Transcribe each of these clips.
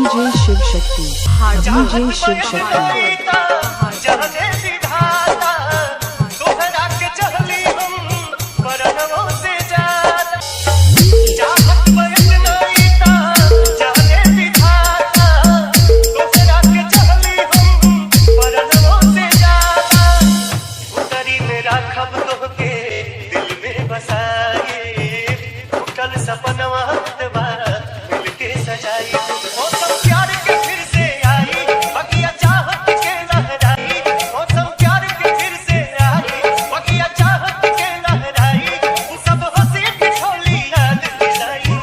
DJ Shiv Shakti, DJ Shiv Shakti। सपनवा मिलके सजाई मौसम प्यार के फिर से आई बगिया चाहत के लहराई मौसम प्यार के फिर से आई बगिया चाहत के लहराई सब हंसी ठिठोली याद दिलाई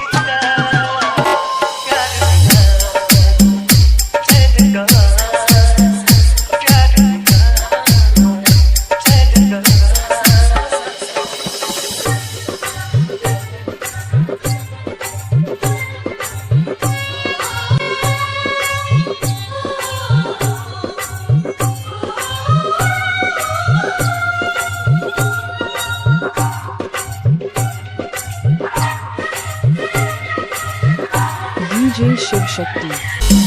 DJ Shiv Shakti,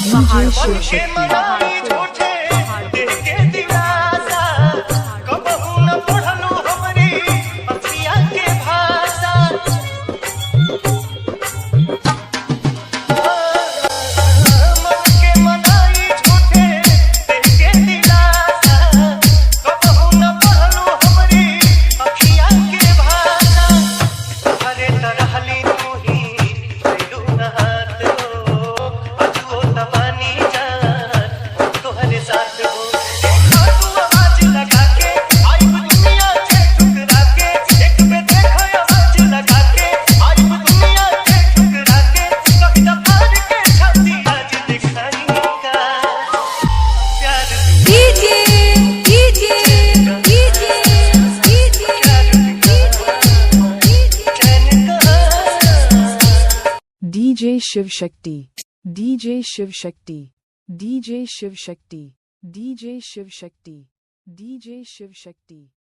DJ Shiv Shakti। DJ Shiv Shakti, DJ Shiv Shakti, DJ Shiv Shakti, DJ Shiv Shakti, DJ Shiv Shakti।